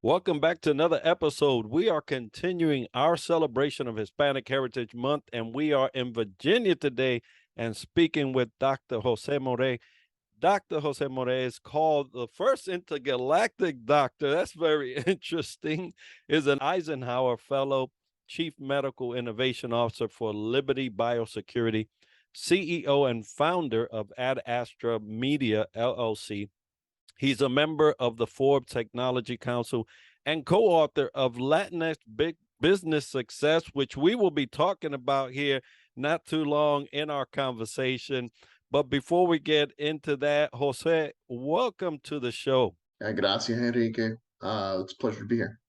Welcome back to another episode. We are continuing our celebration of Hispanic Heritage Month, and we are in Virginia today and speaking with Dr. José Morey. Dr. José Morey is called the first intergalactic doctor. That's very interesting. Is an Eisenhower Fellow, Chief Medical Innovation Officer for Liberty Biosecurity, CEO and founder of Astra Media, LLC. He's a member of the Forbes Technology Council and co-author of LatinX Big Business Success, which we will be talking about here not too long in our conversation. But before we get into that, Jose, welcome to the show. Gracias, Enrique. It's a pleasure to be here.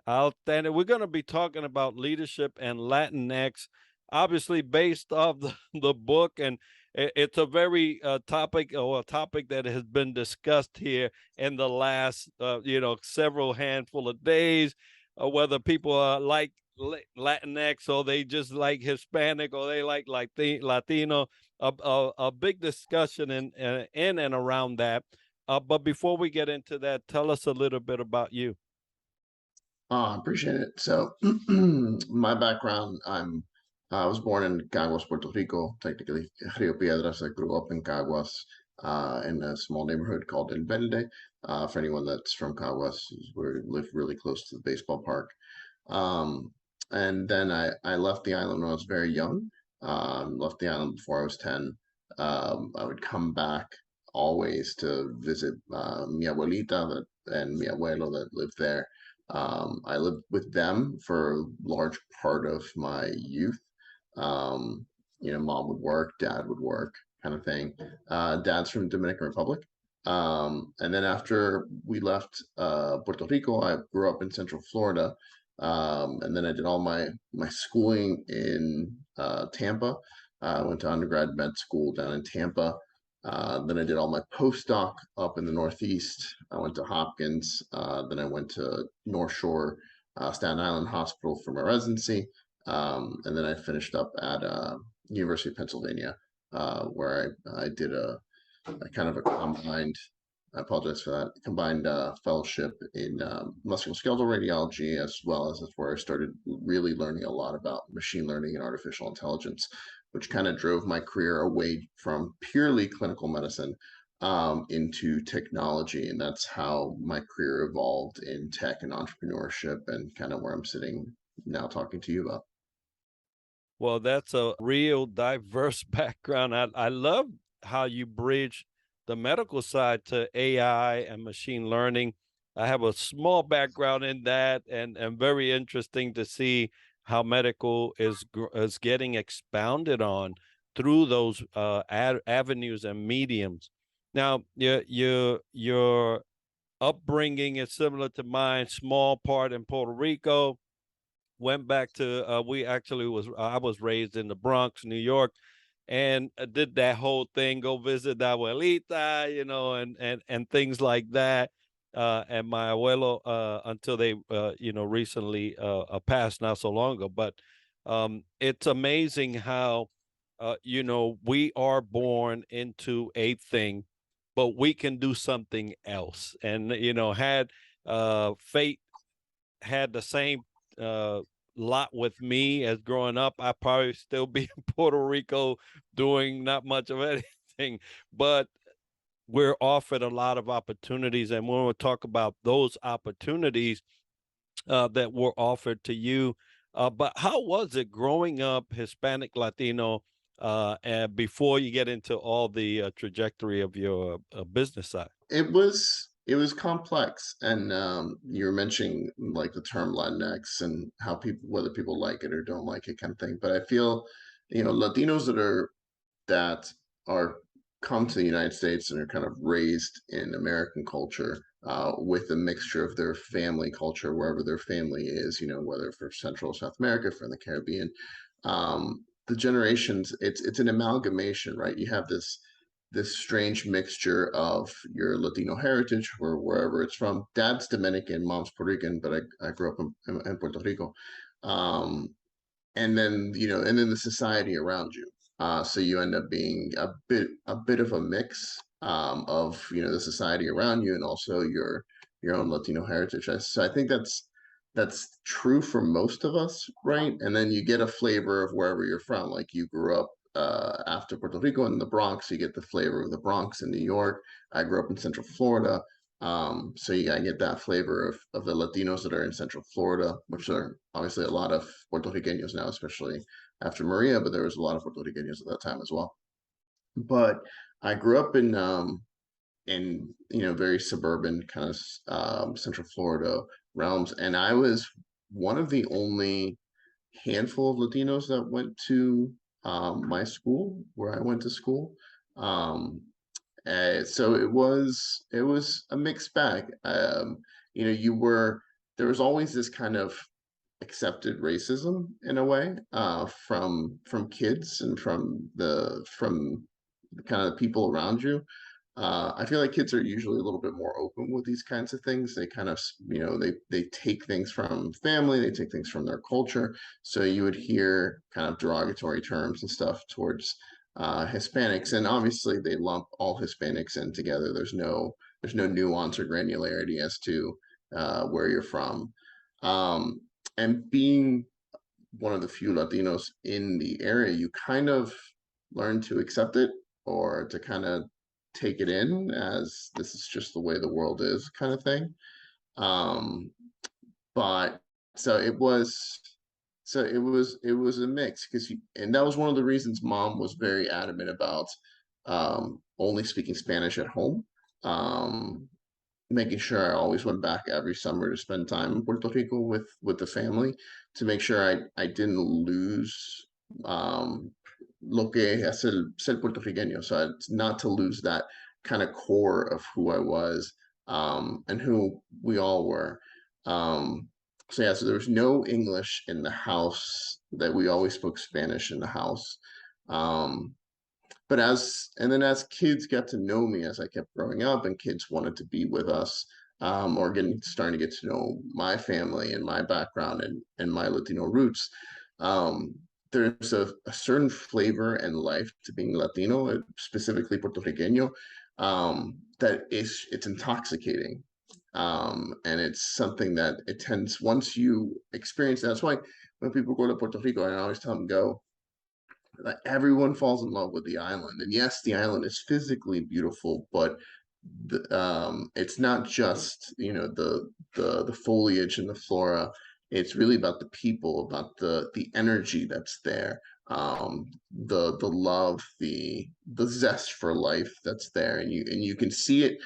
Outstanding. We're going to be talking about leadership and Latinx, obviously based off the book, and it's a very a topic that has been discussed here in the last several handful of days, whether people like Latinx or they just like Hispanic or they like Latino. A big discussion in and around that. But before we get into that, tell us a little bit about you. I appreciate it. So my background, I was born in Caguas, Puerto Rico, technically Rio Piedras. I grew up in Caguas in a small neighborhood called El Verde. For anyone that's from Caguas, we live really close to the baseball park. And then I left the island when I was very young. Left the island before I was 10. I would come back always to visit mi abuelita and mi abuelo that lived there. I lived with them for a large part of my youth. Mom would work, dad would work, kind of thing. Dad's from Dominican Republic. And then after we left Puerto Rico, I grew up in Central Florida. And then I did all my schooling in Tampa. I went to undergrad med school down in Tampa. Then I did all my postdoc up in the Northeast. I went to Hopkins. Then I went to North Shore, Staten Island Hospital for my residency. And then I finished up at University of Pennsylvania, where I did a kind of a combined, I apologize for that, combined fellowship in musculoskeletal radiology, as well as that's where I started really learning a lot about machine learning and artificial intelligence, which kind of drove my career away from purely clinical medicine into technology. And that's how my career evolved in tech and entrepreneurship, and kind of where I'm sitting now talking to you about. Well, that's a real diverse background. I love how you bridge the medical side to AI and machine learning. I have a small background in that, and very interesting to see how medical is getting expounded on through those avenues and mediums. Now, your upbringing is similar to mine. Small part in Puerto Rico. Went back to I was raised in the Bronx, New York, and did that whole thing, go visit the abuelita, and things like that. And my abuelo, until they, recently passed not so long ago. But it's amazing how, we are born into a thing, but we can do something else. And, had fate had the same lot with me as growing up, I probably still be in Puerto Rico doing not much of anything, but we're offered a lot of opportunities. And when we talk about those opportunities that were offered to you, but how was it growing up Hispanic, Latino, and before you get into all the trajectory of your business side? It was complex, and you were mentioning like the term Latinx and how whether people like it or don't like it, kind of thing. But I feel, Latinos that are come to the United States and are kind of raised in American culture with a mixture of their family culture, wherever their family is, whether for Central or South America, for the Caribbean. The generations, it's an amalgamation, right? You have this strange mixture of your Latino heritage, or wherever it's from. Dad's Dominican, mom's Puerto Rican, but I grew up in Puerto Rico. And then the society around you. So you end up being a bit of a mix of the society around you and also your own Latino heritage. So I think that's true for most of us, right? And then you get a flavor of wherever you're from. Like you grew up after Puerto Rico in the Bronx, you get the flavor of the Bronx in New York. I grew up in Central Florida. So I get that flavor of the Latinos that are in Central Florida, which are obviously a lot of Puerto Ricanos now, especially after Maria, but there was a lot of Puerto Ricanos at that time as well. But I grew up in very suburban kind of Central Florida realms, and I was one of the only handful of Latinos that went to my school where I went to school. Um, so it was a mixed bag. You were there was always this kind of accepted racism in a way from kids and from the kind of people around you. I feel like kids are usually a little bit more open with these kinds of things. They kind of, they take things from family, they take things from their culture. So you would hear kind of derogatory terms and stuff towards Hispanics, and obviously they lump all Hispanics in together. There's no nuance or granularity as to where you're from. Um, and being one of the few Latinos in the area, you kind of learn to accept it or to kind of take it in as this is just the way the world is, kind of thing. Um, but so it was, so it was a mix and that was one of the reasons mom was very adamant about only speaking Spanish at home. Um, Making sure I always went back every summer to spend time in Puerto Rico with the family to make sure I didn't lose um, lo que es el ser puertorriqueño. So not to lose that kind of core of who I was and who we all were. Um, so yeah, so there was no English in the house. That we always spoke Spanish in the house. Um, but as kids got to know me as I kept growing up and kids wanted to be with us or starting to get to know my family and my background and my Latino roots, um, there's a certain flavor and life to being Latino, specifically Puerto Riqueño, it's intoxicating. And it's something that it tends once you experience that's why when people go to Puerto Rico, I always tell them go, like everyone falls in love with the island. And yes, the island is physically beautiful, but it's not just the foliage and the flora. It's really about the people, about the energy that's there, the love, the zest for life that's there, and you can see it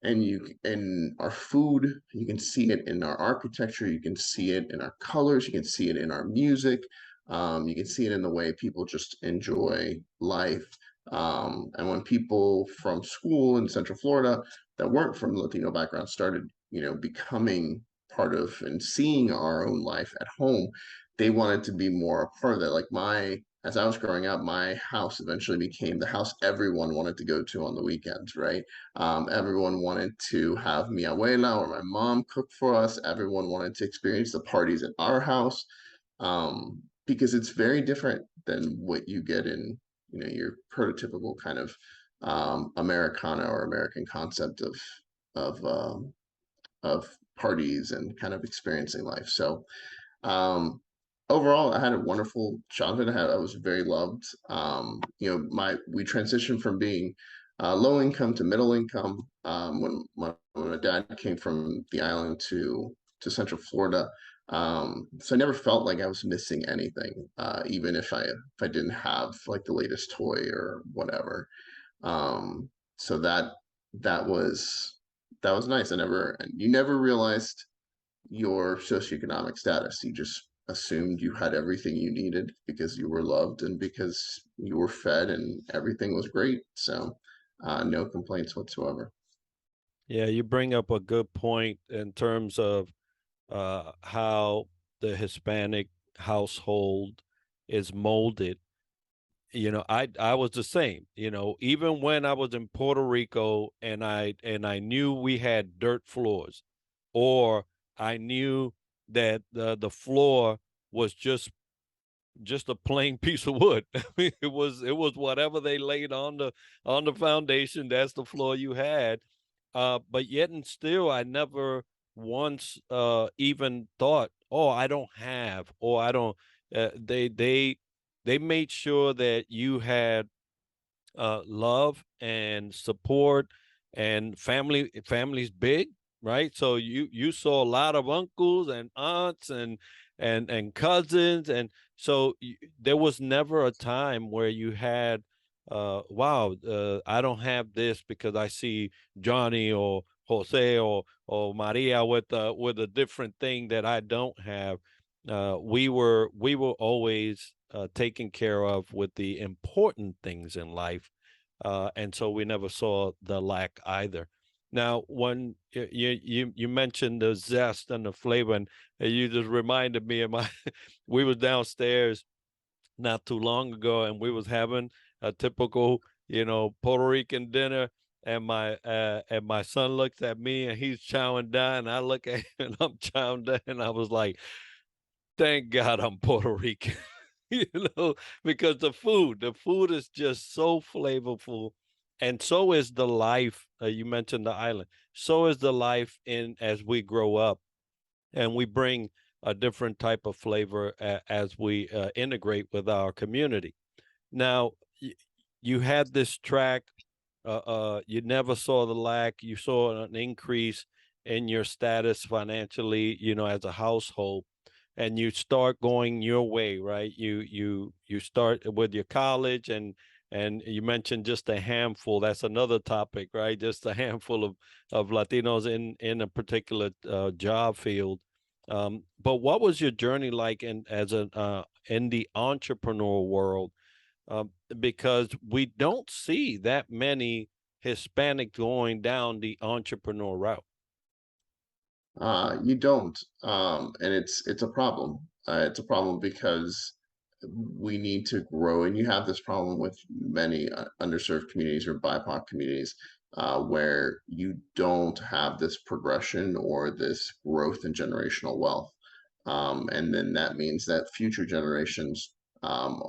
and you in our food, you can see it in our architecture, you can see it in our colors, you can see it in our music, you can see it in the way people just enjoy life. And when people from school in Central Florida that weren't from Latino backgrounds started becoming part of and seeing our own life at home, they wanted to be more a part of that. Like as I was growing up, my house eventually became the house everyone wanted to go to on the weekends, right? Everyone wanted to have mi abuela or my mom cook for us. Everyone wanted to experience the parties at our house because it's very different than what you get in your prototypical kind of Americana or American concept of um, of parties and kind of experiencing life. So overall, I had a wonderful childhood. I was very loved. We transitioned from being low income to middle income when my dad came from the island to Central Florida. So I never felt like I was missing anything, even if I didn't have like the latest toy or whatever. Um, so that was that was nice. You never realized your socioeconomic status. You just assumed you had everything you needed because you were loved and because you were fed and everything was great. So, no complaints whatsoever. Yeah, you bring up a good point in terms of how the Hispanic household is molded. I was the same. Even when I was in Puerto Rico and I knew we had dirt floors, or I knew that the floor was just just a plain piece of wood. I mean, it was whatever they laid on the foundation. That's the floor you had. But yet and still, I never once even thought, oh, I don't have, or I don't. They made sure that you had love and support, and family's big, right? So you saw a lot of uncles and aunts and cousins, and so there was never a time where you had wow, I don't have this because I see Johnny or Jose or Maria with a different thing that I don't have. We were always taken care of with the important things in life, and so we never saw the lack either. Now, when you mentioned the zest and the flavor, and you just reminded me of my. We was downstairs not too long ago, and we was having a typical, Puerto Rican dinner. And my son looks at me and he's chowing down. And I look at him and I'm chowing down. And I was like, thank God I'm Puerto Rican. you know, because the food is just so flavorful, and so is the life. You mentioned the island. So is the life in as we grow up, and we bring a different type of flavor as we integrate with our community. Now, you had this track. You never saw the lack. You saw an increase in your status financially, as a household, and you start going your way, right? You start with your college, and you mentioned just a handful. That's another topic, right? Just a handful of Latinos in a particular job field. But what was your journey like in the entrepreneur world? Because we don't see that many Hispanic going down the entrepreneur route. You don't, and it's a problem. It's a problem because we need to grow, and you have this problem with many underserved communities or BIPOC communities, where you don't have this progression or this growth in generational wealth, and then that means that future generations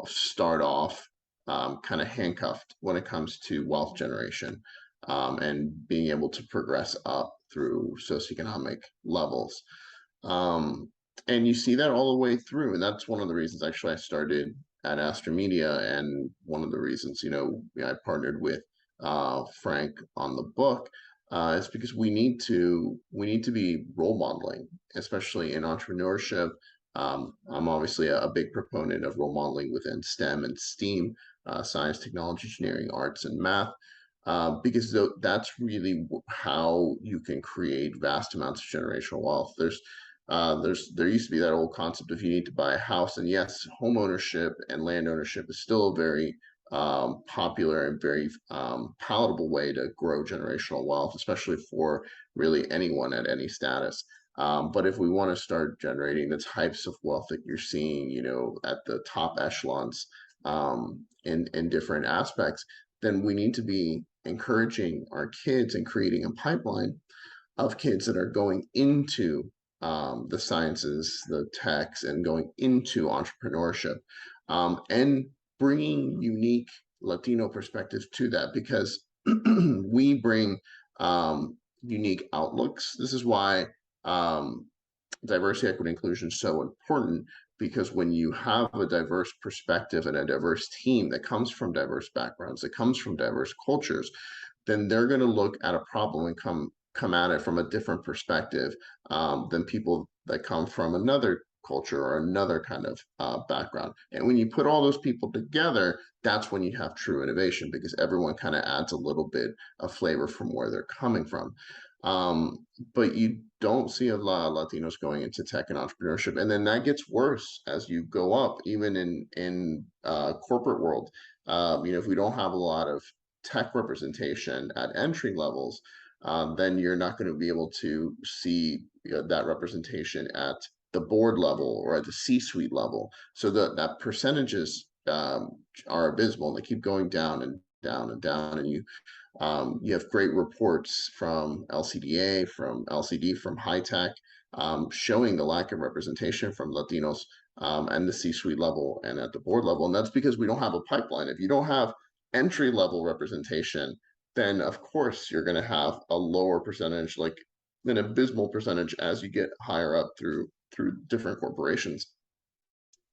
start off kind of handcuffed when it comes to wealth generation, and being able to progress up through socioeconomic levels. Um, and you see that all the way through. And that's one of the reasons actually I started at Astra Media. And one of the reasons, I partnered with Frank on the book, is because we need to be role modeling, especially in entrepreneurship. I'm obviously a big proponent of role modeling within STEM and STEAM, science, technology, engineering, arts, and math, because that's really how you can create vast amounts of generational wealth. There used to be that old concept of you need to buy a house, and yes, home ownership and land ownership is still a very popular and very palatable way to grow generational wealth, especially for really anyone at any status. But if we want to start generating the types of wealth that you're seeing, at the top echelons, in different aspects, then we need to be encouraging our kids and creating a pipeline of kids that are going into the sciences, the techs, and going into entrepreneurship, and bringing unique Latino perspectives to that, because we bring unique outlooks. This is why diversity, equity, inclusion is so important, because when you have a diverse perspective and a diverse team that comes from diverse backgrounds, that comes from diverse cultures, then they're going to look at a problem and come at it from a different perspective, than people that come from another culture or another kind of background. And when you put all those people together, that's when you have true innovation, because everyone kind of adds a little bit of flavor from where they're coming from. But you don't see a lot of Latinos going into tech and entrepreneurship, and then that gets worse as you go up, even in corporate world. If we don't have a lot of tech representation at entry levels, then you're not going to be able to see that representation at the board level or at the C-suite level. So that percentages are abysmal. They keep going down and down and down, and you have great reports from LCDA, from LCD, from High Tech, showing the lack of representation from Latinos and the C-suite level and at the board level. And that's because we don't have a pipeline. If you don't have entry level representation, then of course you're going to have a lower percentage, like an abysmal percentage, as you get higher up through different corporations.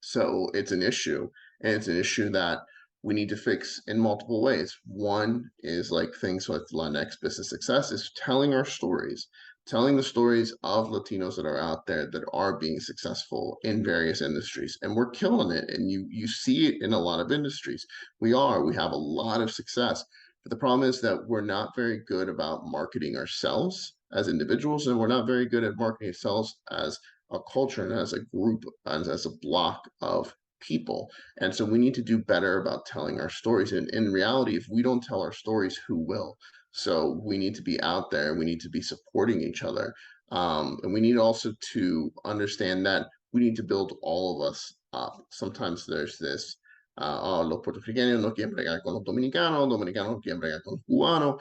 So it's an issue, and it's an issue that we need to fix in multiple ways. One is like things with LatinX Business Success is telling our stories, telling the stories of Latinos that are out there that are being successful in various industries. And we're killing it. And you see it in a lot of industries. We have a lot of success. But the problem is that we're not very good about marketing ourselves as individuals, and we're not very good at marketing ourselves as a culture and as a group, as a block of people. And so we need to do better about telling our stories. And in reality, if we don't tell our stories, who will? So we need to be out there. We need to be supporting each other. And we need also to understand that we need to build all of us up. Sometimes there's this, los puertorriqueños no quieren bregar con los dominicanos, dominicanos no quieren bregar con los cubanos.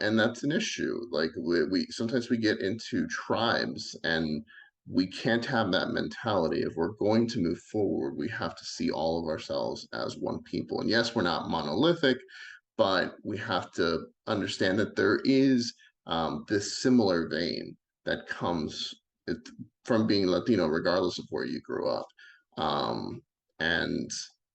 And that's an issue. Like we sometimes we get into tribes, and we can't have that mentality. If we're going to move forward, we have to see all of ourselves as one people. And yes, we're not monolithic, but we have to understand that there is this similar vein that comes from being Latino, regardless of where you grew up. Um, and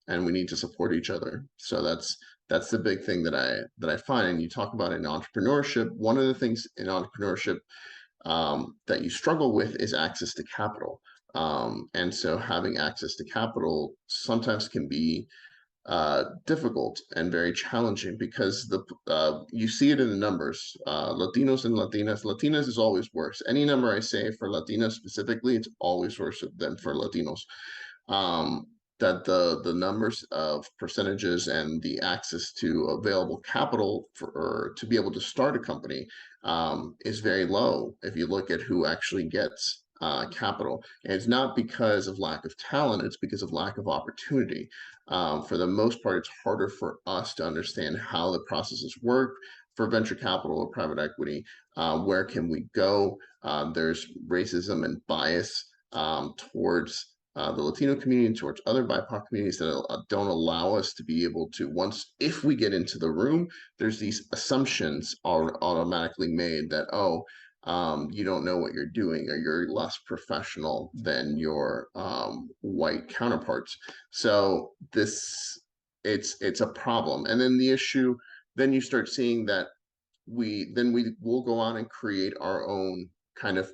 we need to support each other. So that's the big thing that I find. And you talk about in entrepreneurship. One of the things in entrepreneurship that you struggle with is access to capital. And so having access to capital sometimes can be difficult and very challenging because you see it in the numbers. Latinos and Latinas is always worse. Any number I say for Latinas specifically, it's always worse than for Latinos. Um, that the numbers of percentages and the access to available capital or to be able to start a company is very low if you look at who actually gets capital. And it's not because of lack of talent, it's because of lack of opportunity. For the most part, it's harder for us to understand how the processes work. For venture capital or private equity, where can we go? There's racism and bias towards the Latino community, towards other BIPOC communities that don't allow us to be able to, if we get into the room, there's these assumptions are automatically made that, you don't know what you're doing, or you're less professional than your white counterparts. So it's a problem. And then the issue, then you start seeing that we will go on and create our own kind of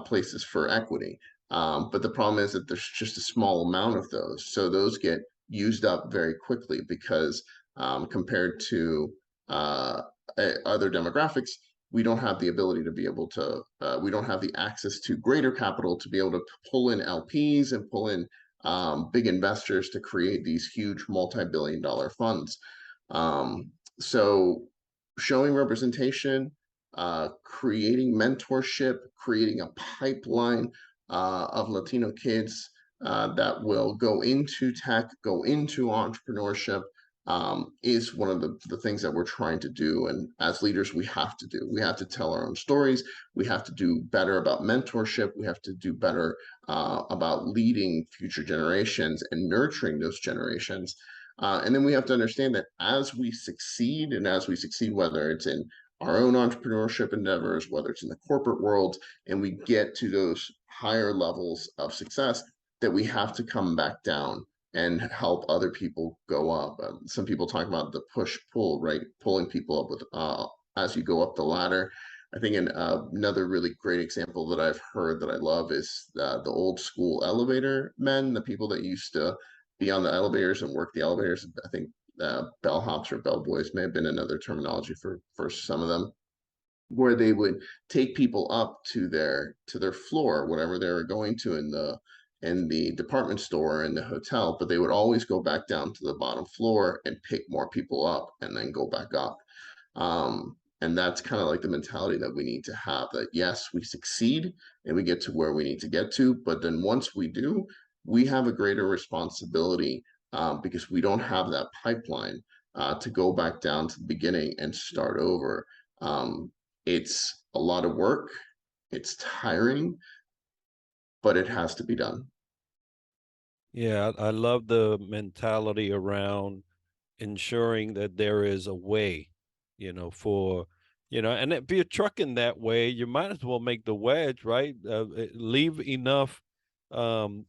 places for equity. But the problem is that there's just a small amount of those. So those get used up very quickly because compared to other demographics, we don't have the ability to be able to, we don't have the access to greater capital to be able to pull in LPs and pull in big investors to create these huge multi-billion-dollar funds. So showing representation, creating mentorship, creating a pipeline of Latino kids that will go into tech, go into entrepreneurship, is one of the things that we're trying to do. And as leaders, we have to do. We have to tell our own stories. We have to do better about mentorship. We have to do better about leading future generations and nurturing those generations. And then we have to understand that as we succeed, whether it's in our own entrepreneurship endeavors, whether it's in the corporate world, and we get to those higher levels of success, that we have to come back down and help other people go up. Some people talk about the push-pull, right? Pulling people up with as you go up the ladder. I think another really great example that I've heard that I love is the old school elevator men, the people that used to be on the elevators and work the elevators. I think bellhops or bellboys may have been another terminology for some of them, where they would take people up to their floor, whatever they were going to in the department store and the hotel, but they would always go back down to the bottom floor and pick more people up and then go back up. And that's kind of like the mentality that we need to have, that yes, we succeed and we get to where we need to get to, but then once we do, we have a greater responsibility because we don't have that pipeline to go back down to the beginning and start over. It's a lot of work, it's tiring, but it has to be done. Yeah, I love the mentality around ensuring that there is a way, for, and if you're trucking that way, you might as well make the wedge, right? Leave enough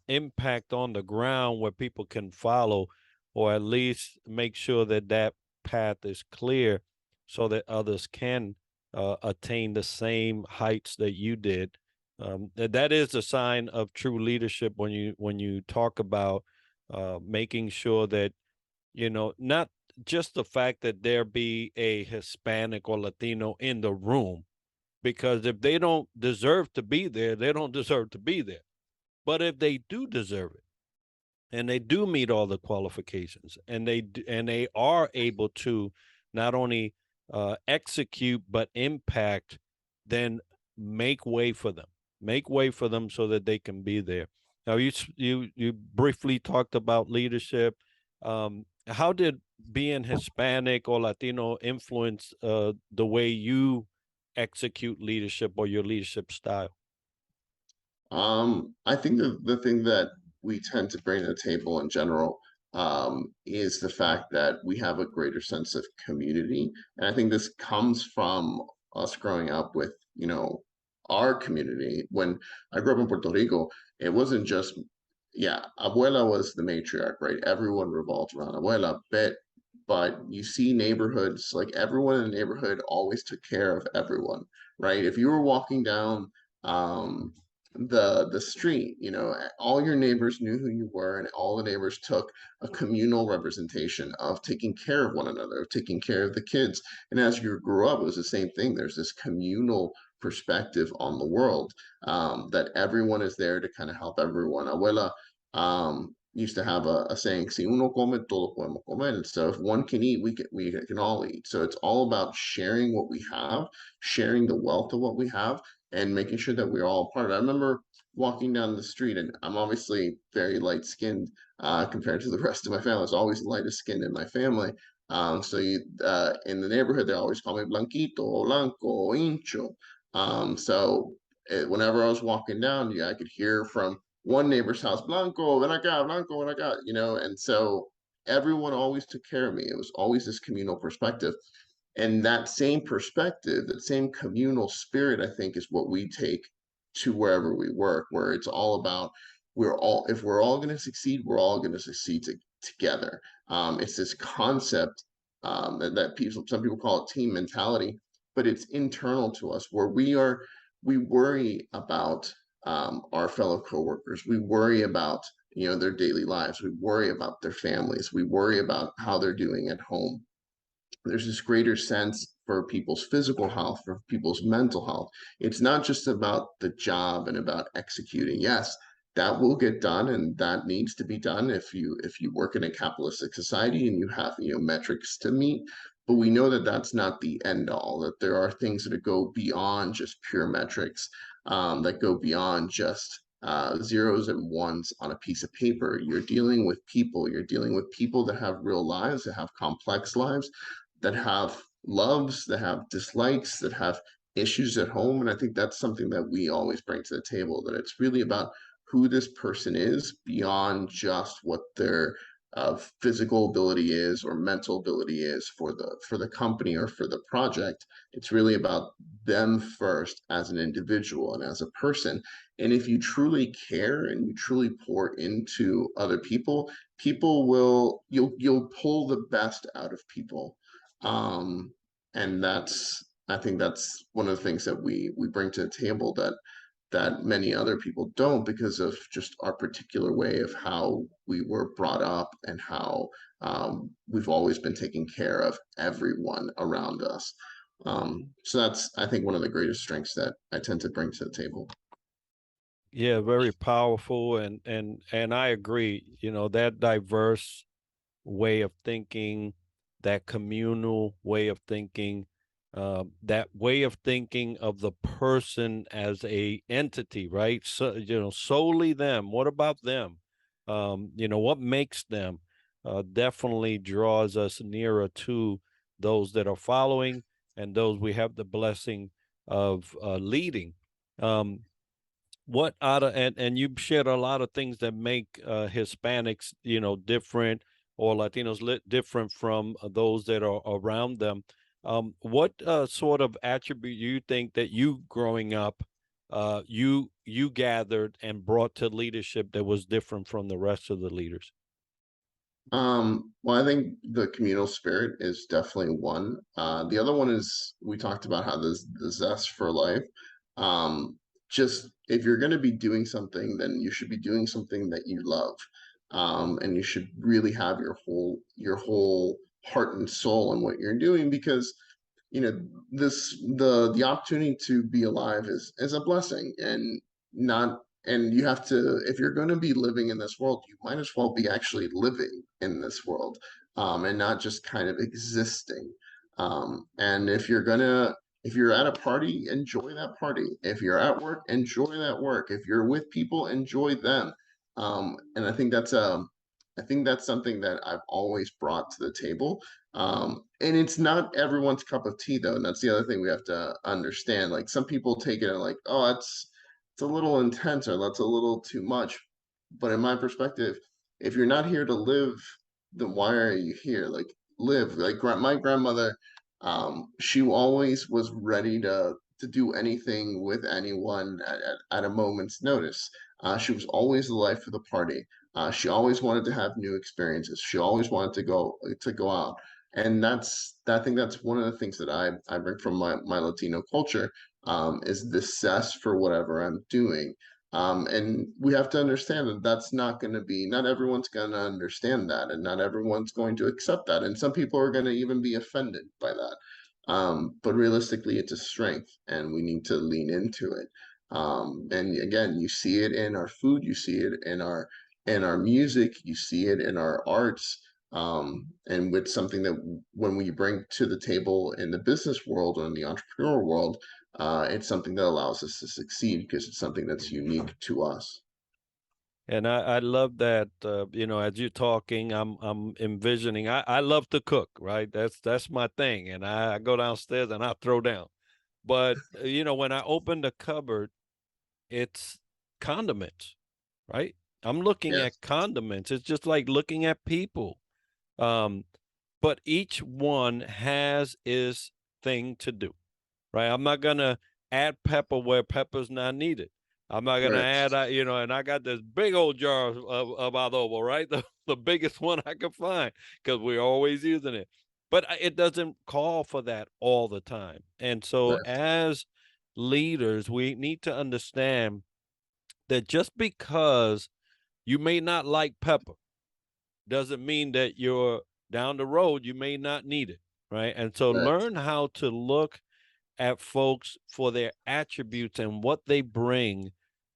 impact on the ground where people can follow, or at least make sure that that path is clear so that others can attain the same heights that you did. That is a sign of true leadership when you talk about making sure that not just the fact that there be a Hispanic or Latino in the room, because if they don't deserve to be there, they don't deserve to be there. But if they do deserve it, and they do meet all the qualifications, and they are able to not only execute but impact, then make way for them. Make way for them so that they can be there. Now, you briefly talked about leadership. How did being Hispanic or Latino influence the way you execute leadership or your leadership style? I think the thing that we tend to bring to the table in general is the fact that we have a greater sense of community. And I think this comes from us growing up with, our community. When I grew up in Puerto Rico, it wasn't just, yeah, Abuela was the matriarch, right? Everyone revolved around Abuela, but you see neighborhoods, like everyone in the neighborhood always took care of everyone, right? If you were walking down, um, the street, all your neighbors knew who you were, and all the neighbors took a communal representation of taking care of one another, of taking care of the kids. And as you grew up, it was the same thing. There's this communal perspective on the world, that everyone is there to kind of help everyone. Abuela used to have a saying, "Si uno come, todos podemos comer." And so if one can eat, we can all eat. So it's all about sharing what we have, sharing the wealth of what we have, and making sure that we're all part of it. I remember walking down the street, and I'm obviously very light skinned compared to the rest of my family. I was always the lightest skinned in my family. In the neighborhood, they always call me Blanquito, Blanco, Incho. Whenever I was walking down, yeah, I could hear from one neighbor's house, Blanco, ven acá, Blanco, ven acá, and so everyone always took care of me. It was always this communal perspective. And that same perspective, that same communal spirit, I think, is what we take to wherever we work, where it's all about if we're all going to succeed, we're all going to succeed together. It's this concept that some people call it team mentality, but it's internal to us where we worry about our fellow coworkers. We worry about their daily lives. We worry about their families. We worry about how they're doing at home. There's this greater sense for people's physical health, for people's mental health. It's not just about the job and about executing. Yes, that will get done and that needs to be done if you work in a capitalistic society and you have metrics to meet. But we know that that's not the end all, that there are things that go beyond just pure metrics, that go beyond just zeros and ones on a piece of paper. You're dealing with people. You're dealing with people that have real lives, that have complex lives, that have loves, that have dislikes, that have issues at home. And I think that's something that we always bring to the table, that it's really about who this person is beyond just what their physical ability is or mental ability is for the company or for the project. It's really about them first as an individual and as a person. And if you truly care and you truly pour into other people, you'll pull the best out of people. um, and I think that's one of the things that we bring to the table that many other people don't, because of just our particular way of how we were brought up and how we've always been taking care of everyone around us. So that's, I think, one of the greatest strengths that I tend to bring to the table. Yeah, very powerful, and I agree. That diverse way of thinking, that communal way of thinking, that way of thinking of the person as a entity, right? So, solely them. What about them? What makes them? Definitely draws us nearer to those that are following and those we have the blessing of leading. Um, What out of and you've shared a lot of things that make Hispanics, different, or Latinos different from those that are around them. What sort of attribute you think that you growing up, you gathered and brought to leadership that was different from the rest of the leaders? Well, I think the communal spirit is definitely one. The other one is we talked about how there's the zest for life. Um, just if you're going to be doing something, then you should be doing something that you love, and you should really have your whole heart and soul in what you're doing because you know the opportunity to be alive is a blessing and not and you have to if you're going to be living in this world you might as well be actually living in this world and not just kind of existing and if you're at a party enjoy that party if you're at work enjoy that work if you're with people enjoy them and I think that's something that I've always brought to the table and it's not everyone's cup of tea though, and that's the other thing we have to understand. Like some people take it and like, oh, it's a little intense or that's a little too much. But in my perspective, if you're not here to live, then why are you here? Like live. Like my grandmother, she always was ready to do anything with anyone at a moment's notice. She was always the life of the party. She always wanted to have new experiences. She always wanted to go out and I think that's one of the things that I bring from my Latino culture is this zest for whatever I'm doing. And we have to understand that that's not everyone's going to understand that, and not everyone's going to accept that. And some people are going to even be offended by that. But realistically, it's a strength, and we need to lean into it. And again, you see it in our food, you see it in our music, you see it in our arts and with something that when we bring to the table in the business world or in the entrepreneur world, it's something that allows us to succeed because it's something that's unique to us. And I love that, as you're talking, I'm envisioning. I love to cook, right? That's my thing, and I go downstairs and I throw down. But when I open the cupboard, it's condiments, right? I'm looking Yes, at condiments. It's just like looking at people. Um, but each one has its thing to do, right? I'm not gonna add pepper where pepper's not needed. I'm not gonna right. add, and I got this big old jar of adobo, right? The biggest one I could find because we're always using it. But it doesn't call for that all the time. And so, Right. as leaders, we need to understand that just because you may not like pepper doesn't mean that you're down the road, you may not need it, right? And so, Right. learn how to look at folks for their attributes and what they bring,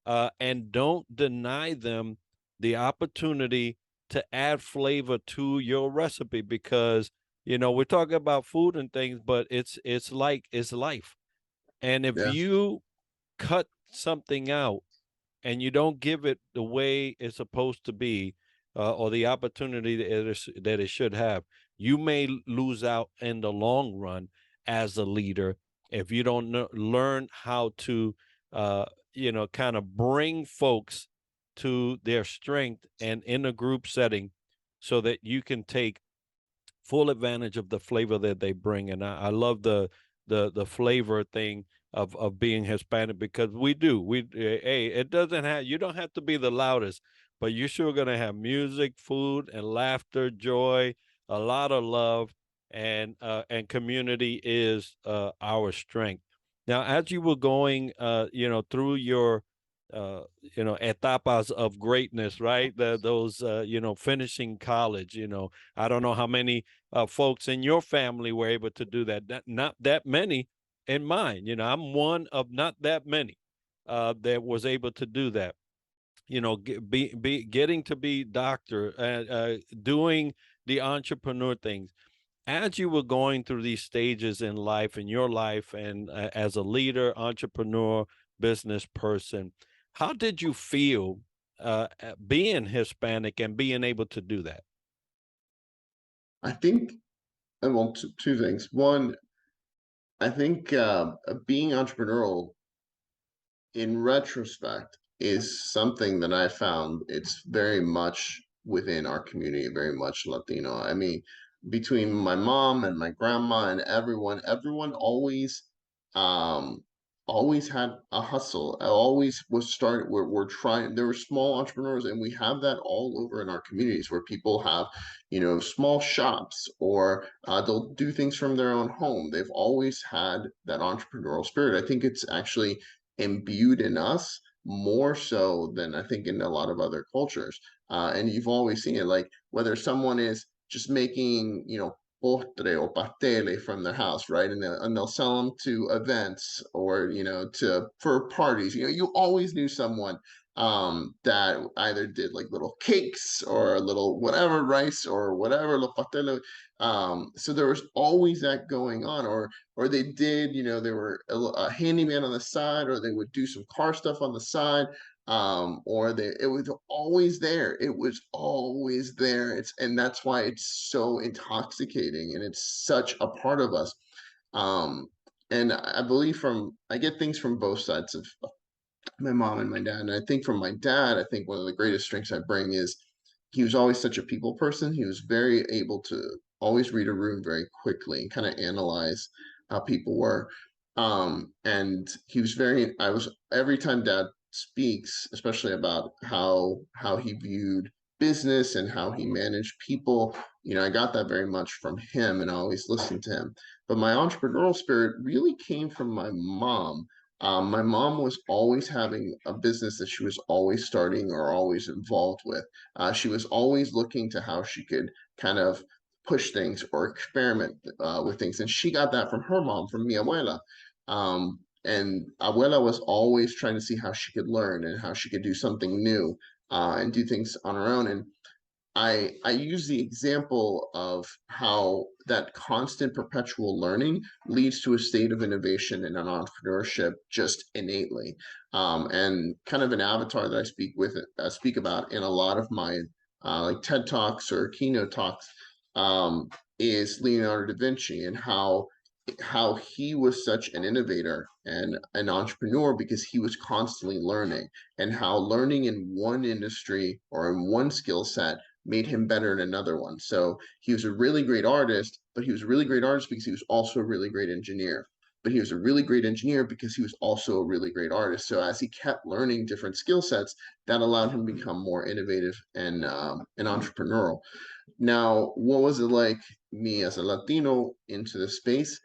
and don't deny them the opportunity to add flavor to your recipe because we're talking about food and things, but it's like it's life. And if Yes. you cut something out and you don't give it the way it's supposed to be, or the opportunity that it should have, you may lose out in the long run as a leader if you don't learn how to, kind of bring folks to their strength and in a group setting so that you can take full advantage of the flavor that they bring. And I love the flavor thing of being Hispanic because we do. Hey, it doesn't have you don't have to be the loudest, but you're sure gonna have music, food, and laughter, joy, a lot of love, and community is our strength. Now, as you were going, through your etapas of greatness, right? Those, finishing college, I don't know how many folks in your family were able to do that. Not that many in mine. I'm one of not that many that was able to do that. Getting to be doctor, doing the entrepreneur things. As you were going through these stages in life, in your life, and as a leader, entrepreneur, business person, how did you feel being Hispanic and being able to do that? I think well, two things. One, I think being entrepreneurial in retrospect, is something that I found it's very much within our community, very much Latino. I mean, between my mom and my grandma and everyone um always had a hustle. I always was started we're trying there were small entrepreneurs, and we have that all over in our communities where people have, small shops, or they'll do things from their own home. They've always had that entrepreneurial spirit. I think it's actually imbued in us more so than I think in a lot of other cultures. And you've always seen it, like whether someone is just making, postre or pastele from their house, right? And they'll sell them to events, or, to for parties. You always knew someone that either did like little cakes or little whatever rice or whatever, lo pastele. So there was always that going on, or they did, they were a handyman on the side, or they would do some car stuff on the side, or it was always there. It was always there. And that's why it's so intoxicating, and it's such a part of us. And I believe I get things from both sides of my mom and my dad. And I think from my dad, I think one of the greatest strengths I bring is he was always such a people person. He was very able to always read a room very quickly and kind of analyze how people were. And he was I was, every time dad speaks, especially about how he viewed business and how he managed people, I got that very much from him, and I always listened to him. But my entrepreneurial spirit really came from my mom. My mom was always having a business that she was always starting or always involved with. She was always looking to how she could kind of push things or experiment with things. And she got that from her mom, from mi abuela. And abuela was always trying to see how she could learn and how she could do something new, and do things on her own. And I use the example of how that constant perpetual learning leads to a state of innovation and an entrepreneurship just innately. And kind of an avatar that I speak about in a lot of my like TED Talks or keynote talks, is Leonardo da Vinci, and how he was such an innovator and an entrepreneur because he was constantly learning, and how learning in one industry or in one skill set made him better in another one. So he was a really great artist, but he was a really great artist because he was also a really great engineer. But he was a really great engineer because he was also a really great artist. So as he kept learning different skill sets, that allowed him to become more innovative and entrepreneurial. Now, what was it like me as a Latino into the space?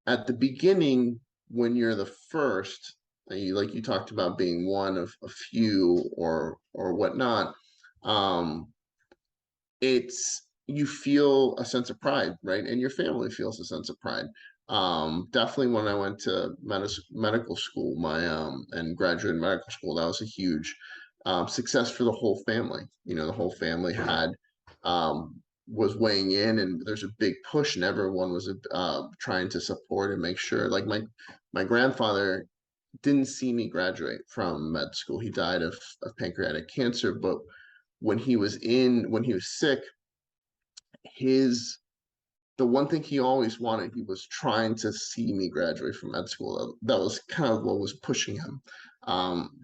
At the beginning, when you're the first, like you talked about being one of a few or whatnot, um, it's you feel a sense of pride, right? And your family feels a sense of pride. Definitely when I went to medical school, my and graduated medical school, that was a huge success for the whole family. The whole family had was weighing in, and there's a big push, and everyone was trying to support and make sure. Like my grandfather didn't see me graduate from med school. He died of pancreatic cancer, but when he was sick, his the one thing he always wanted, he was trying to see me graduate from med school. That was kind of what was pushing him.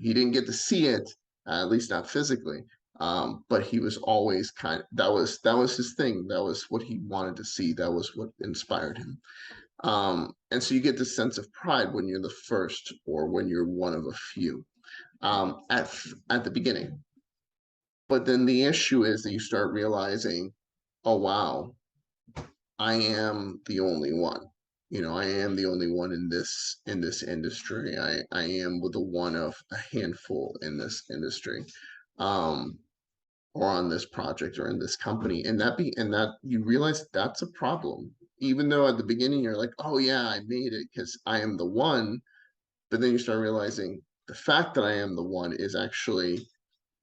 He didn't get to see it, at least not physically, but he was always that was his thing. That was what he wanted to see. That was what inspired him. And so you get this sense of pride when you're the first, or when you're one of a few, at the beginning. But then the issue is that you start realizing, oh wow, I am the only one. I am the only one in this industry. I am with the one of a handful in this industry, um, or on this project or in this company. And that you realize that's a problem. Even though at the beginning you're like, oh yeah, I made it because I am the one, but then you start realizing the fact that I am the one is actually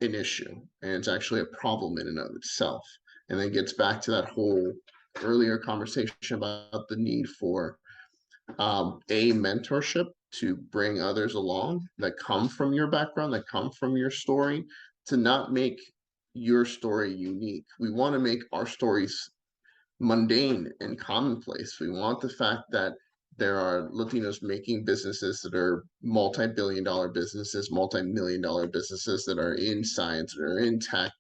an issue, and it's actually a problem in and of itself. And then it gets back to that whole earlier conversation about the need for a mentorship to bring others along that come from your background, that come from your story, to not make your story unique. We want to make our stories mundane and commonplace. We want the fact that There are Latinos making businesses that are multi-billion-dollar businesses, multi-million-dollar businesses that are in science, that are in tech.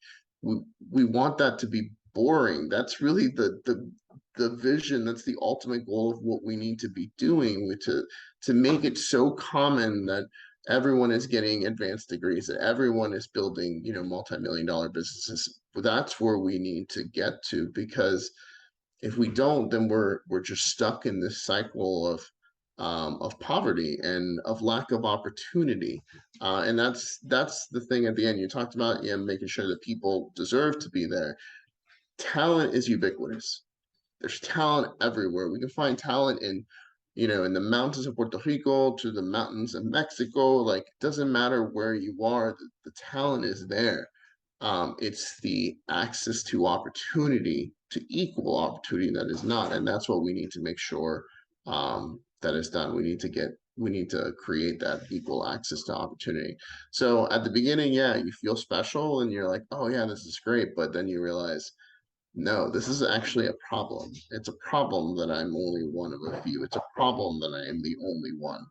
We want that to be boring. That's really the vision. That's the ultimate goal of what we need to be doing, to make it so common that everyone is getting advanced degrees, that everyone is building, multi-million-dollar businesses. That's where we need to get to, because if we don't, then we're just stuck in this cycle of poverty and of lack of opportunity. And that's the thing at the end. You talked about, making sure that people deserve to be there. Talent is ubiquitous. There's talent everywhere. We can find talent in the mountains of Puerto Rico to the mountains of Mexico. Like, it doesn't matter where you are, the talent is there. It's the access to opportunity, to equal opportunity, that is not, and that's what we need to make sure that is done. We need to create that equal access to opportunity. So at the beginning, yeah, you feel special and you're like, oh yeah, this is great, but then you realize, no, this is actually a problem. It's a problem that I'm only one of a few. It's a problem that I am the only one.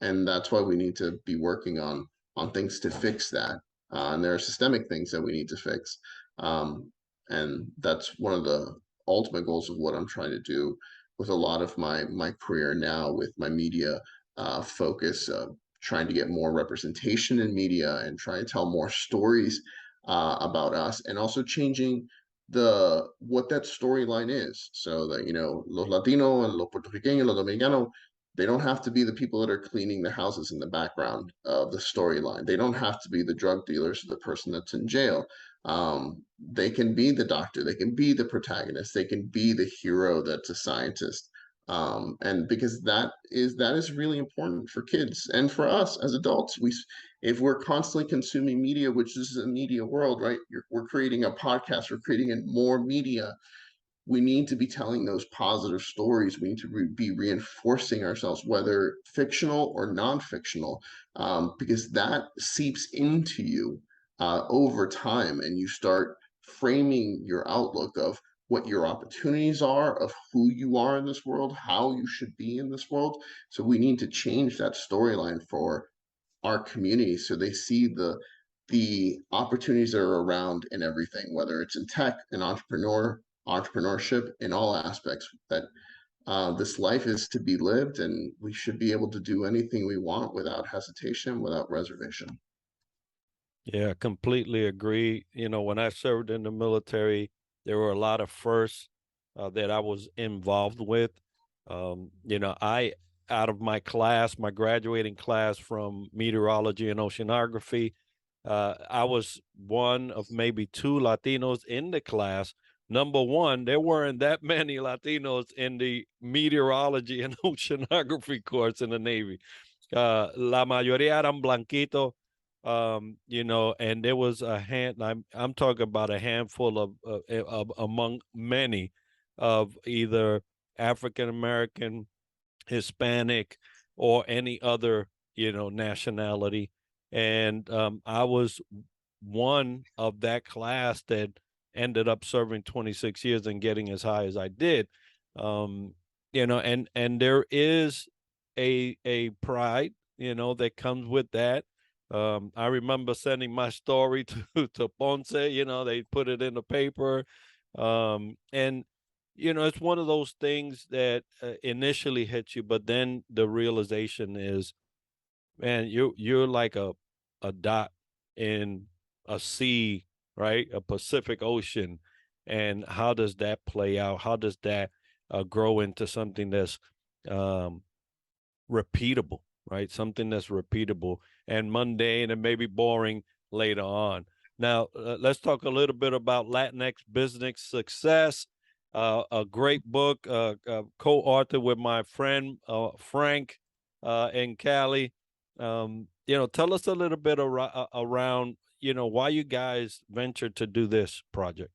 And that's why we need to be working on things to fix that. And there are systemic things that we need to fix. And that's one of the ultimate goals of what I'm trying to do with a lot of my career now, with my media focus, trying to get more representation in media and try to tell more stories about us, and also changing the what that storyline is, so that los Latino and los Puertorriqueños, los Dominicanos, they don't have to be the people that are cleaning the houses in the background of the storyline. They don't have to be the drug dealers or the person that's in jail. They can be the doctor, they can be the protagonist, they can be the hero that's a scientist. And because that is really important for kids and for us as adults. If we're constantly consuming media, which is a media world, right? We're creating a podcast, we're creating more media. We need to be telling those positive stories. We need to be reinforcing ourselves, whether fictional or non-fictional, because that seeps into you over time, and you start framing your outlook of what your opportunities are, of who you are in this world, how you should be in this world. So we need to change that storyline for our community, so they see the opportunities that are around in everything, whether it's in tech and entrepreneurship, in all aspects, that this life is to be lived, and we should be able to do anything we want without hesitation, without reservation. Yeah, completely agree. When I served in the military, there were a lot of firsts that I was involved with. I out of my class, my graduating class from meteorology and oceanography, I was one of maybe two Latinos in the class. Number one, there weren't that many Latinos in the meteorology and oceanography course in the Navy. La mayoría eran blanquitos, and there was I'm talking about a handful of among many of either African American, Hispanic, or any other, nationality. And I was one of that class that ended up serving 26 years and getting as high as I did. Um, and there is a pride, that comes with that. I remember sending my story to Ponce, they put it in the paper. And it's one of those things that initially hits you, but then the realization is, man, you're like a dot in a sea, right? A Pacific Ocean. And how does that play out? How does that grow into something that's um, repeatable, right? Something that's repeatable and mundane and maybe boring later on. Now, let's talk a little bit about LatinX Business Success, a great book, co-authored with my friend Frank in Cali. Tell us a little bit around, why you guys ventured to do this project.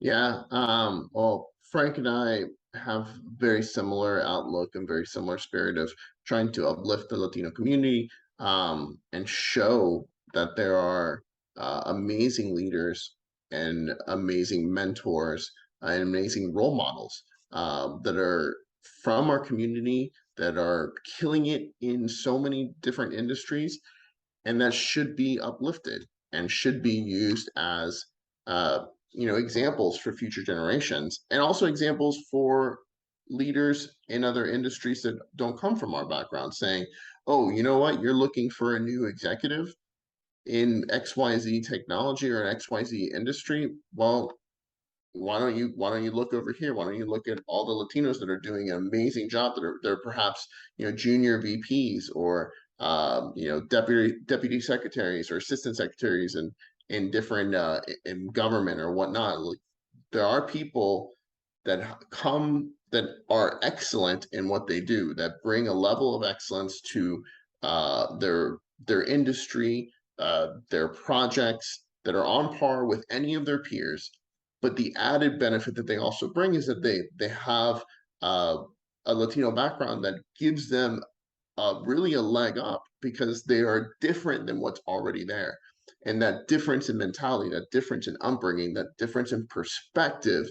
Yeah, well, Frank and I have very similar outlook and very similar spirit of trying to uplift the Latino community, and show that there are amazing leaders and amazing mentors and amazing role models that are from our community that are killing it in so many different industries, and that should be uplifted and should be used as examples for future generations, and also examples for leaders in other industries that don't come from our background, saying, oh, you know what, you're looking for a new executive in XYZ technology or an XYZ industry. Well, why don't you look over here? Why don't you look at all the Latinos that are doing an amazing job, that are they're perhaps junior VPs, or deputy secretaries or assistant secretaries in different in government or whatnot. Like, there are people that are excellent in what they do, that bring a level of excellence to their industry, their projects, that are on par with any of their peers. But the added benefit that they also bring is that they have uh, a Latino background that gives them really a leg up, because they are different than what's already there. And that difference in mentality, that difference in upbringing, that difference in perspective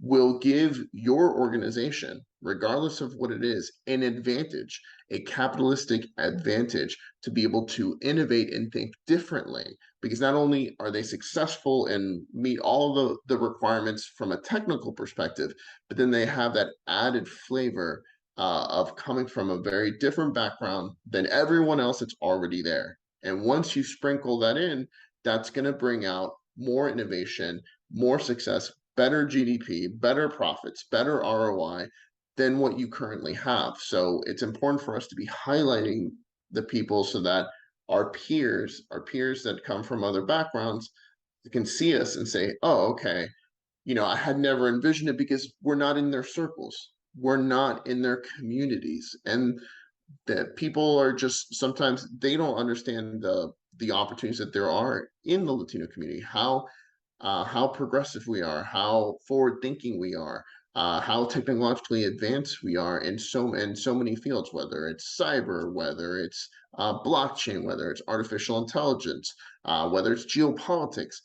will give your organization, regardless of what it is, an advantage, a capitalistic advantage, to be able to innovate and think differently. Because not only are they successful and meet all the requirements from a technical perspective, but then they have that added flavor of coming from a very different background than everyone else that's already there. And once you sprinkle that in, that's going to bring out more innovation, more success, better GDP, better profits, better ROI than what you currently have. So it's important for us to be highlighting the people, so that our peers that come from other backgrounds, can see us and say, oh, okay, I had never envisioned it, because we're not in their circles. We're not in their communities. And that people are just, sometimes they don't understand the opportunities that there are in the Latino community, how progressive we are, how forward thinking we are, how technologically advanced we are in so many fields, whether it's cyber, whether it's blockchain, whether it's artificial intelligence, whether it's geopolitics.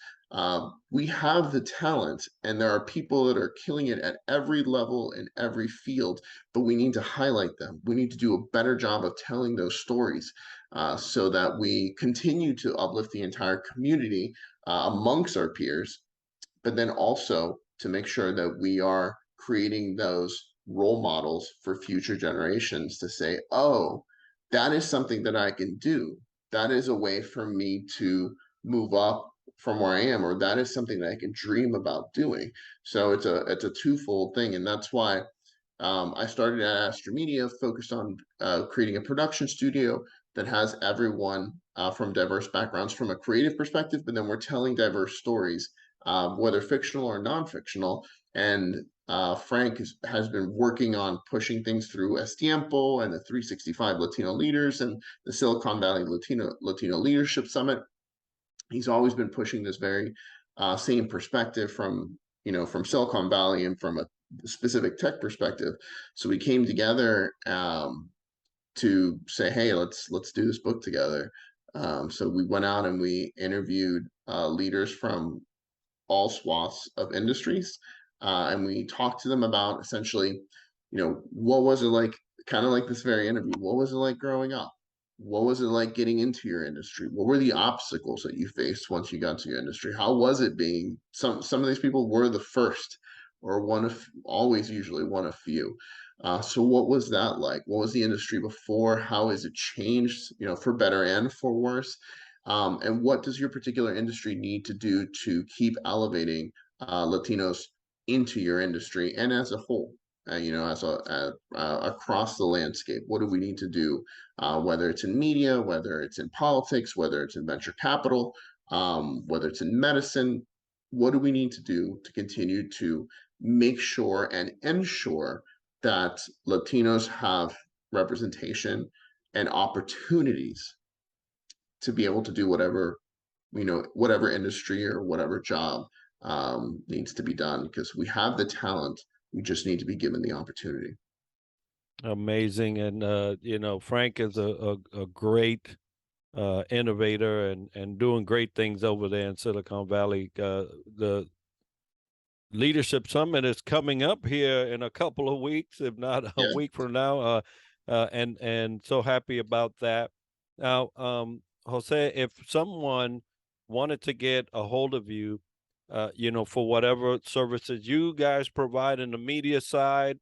We have the talent, and there are people that are killing it at every level in every field, but we need to highlight them. We need to do a better job of telling those stories, so that we continue to uplift the entire community amongst our peers, but then also to make sure that we are creating those role models for future generations, to say, oh, that is something that I can do. That is a way for me to move up from where I am, or that is something that I can dream about doing. So it's a twofold thing, and that's why I started at Astra Media, focused on creating a production studio that has everyone from diverse backgrounds from a creative perspective, but then we're telling diverse stories, whether fictional or non-fictional. And Frank has been working on pushing things through Estiempo and the 365 Latino Leaders and the Silicon Valley Latino Leadership Summit. He's always been pushing this very same perspective from Silicon Valley and from a specific tech perspective. So we came together to say, hey, let's do this book together. So we went out and we interviewed leaders from all swaths of industries, and we talked to them about, essentially, what was it like, kind of like this very interview. What was it like growing up? What was it like getting into your industry? What were the obstacles that you faced once you got to your industry? How was it being, some of these people were the first, or one of, always usually one of few. So what was that like? What was the industry before? How has it changed, for better and for worse? And what does your particular industry need to do to keep elevating Latinos into your industry and as a whole? Across the landscape, what do we need to do? Whether it's in media, whether it's in politics, whether it's in venture capital, whether it's in medicine, what do we need to do to continue to make sure and ensure that Latinos have representation and opportunities to be able to do whatever industry or whatever job needs to be done, because we have the talent, we just need to be given the opportunity. Amazing. And Frank is a great innovator and doing great things over there in Silicon Valley. Leadership Summit is coming up here in a couple of weeks, if not a Yeah, week from now. And so happy about that. Now, Jose, if someone wanted to get a hold of you, for whatever services you guys provide in the media side,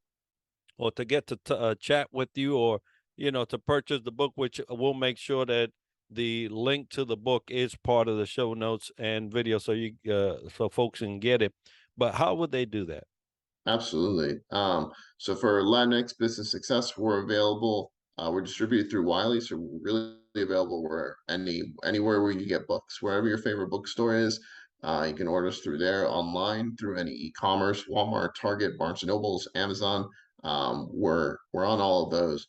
or to get to chat with you, or to purchase the book, which we'll make sure that the link to the book is part of the show notes and video, so folks can get it. But how would they do that? absolutely. So for LatinX Business Success, we're available. We're distributed through Wiley, so we're really available where anywhere where you get books, wherever your favorite bookstore is. You can order us through there, online, through any e-commerce, Walmart, Target, Barnes and Nobles, Amazon. We're on all of those.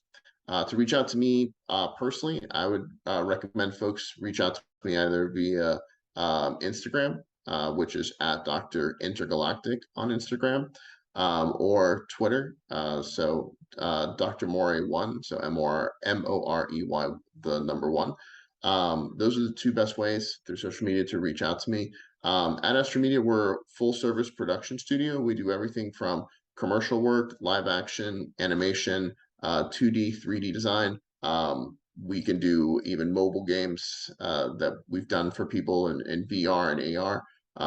To reach out to me personally, I would recommend folks reach out to me either via Instagram, which is at Dr. Intergalactic on Instagram, or Twitter. Dr. Morey one, so Morey, the number one. Those are the two best ways through social media to reach out to me. At Astra Media, we're full service production studio. We do everything from commercial work, live action, animation, 2D, 3D design. We can do even mobile games that we've done for people in VR and AR.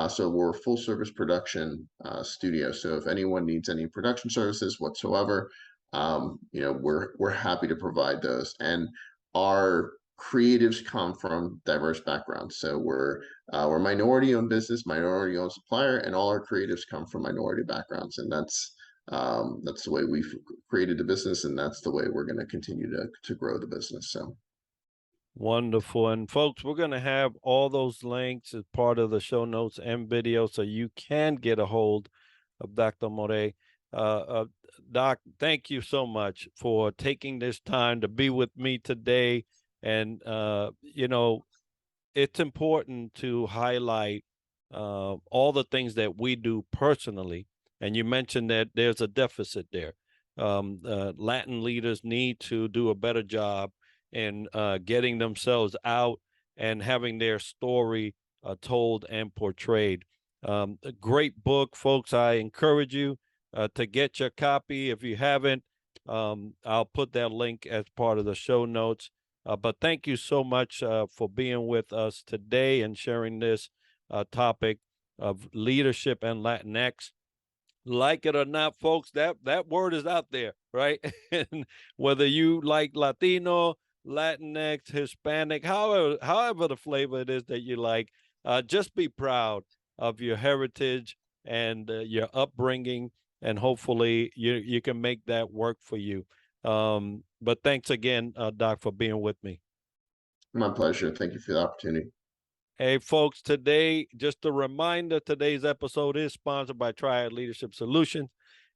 So we're a full service production studio. So if anyone needs any production services whatsoever, we're happy to provide those. And our creatives come from diverse backgrounds. So we're minority owned business, minority owned supplier, and all our creatives come from minority backgrounds. And that's the way we've created the business, and that's the way we're going to continue to grow the business. So Wonderful. And folks, we're going to have all those links as part of the show notes and video, so you can get a hold of Dr. Morey. Doc, thank you so much for taking this time to be with me today. And, it's important to highlight all the things that we do personally. And you mentioned that there's a deficit there. Latin leaders need to do a better job in getting themselves out and having their story told and portrayed. A great book, folks. I encourage you to get your copy if you haven't. I'll put that link as part of the show notes. But thank you so much for being with us today and sharing this topic of leadership and Latinx. Like it or not, folks, that word is out there, right? And whether you like Latino, Latinx, Hispanic, however the flavor it is that you like, just be proud of your heritage and your upbringing, and hopefully you can make that work for you. But thanks again, Doc, for being with me. my pleasure. Thank you for the opportunity. Hey, folks, today, just a reminder, today's episode is sponsored by Triad Leadership Solutions.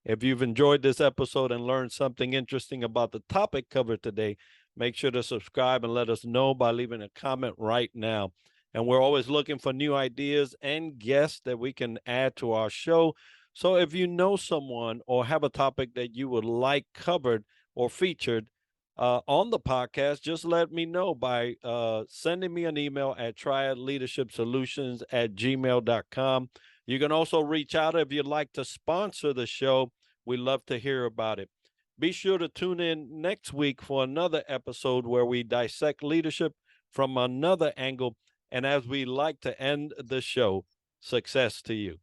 If you've enjoyed this episode and learned something interesting about the topic covered today, make sure to subscribe and let us know by leaving a comment right now. And we're always looking for new ideas and guests that we can add to our show. So if you know someone or have a topic that you would like covered or featured on the podcast, just let me know by sending me an email at triadleadershipsolutions@gmail.com. You can also reach out if you'd like to sponsor the show. We love to hear about it. Be sure to tune in next week for another episode where we dissect leadership from another angle. And as we like to end the show, success to you.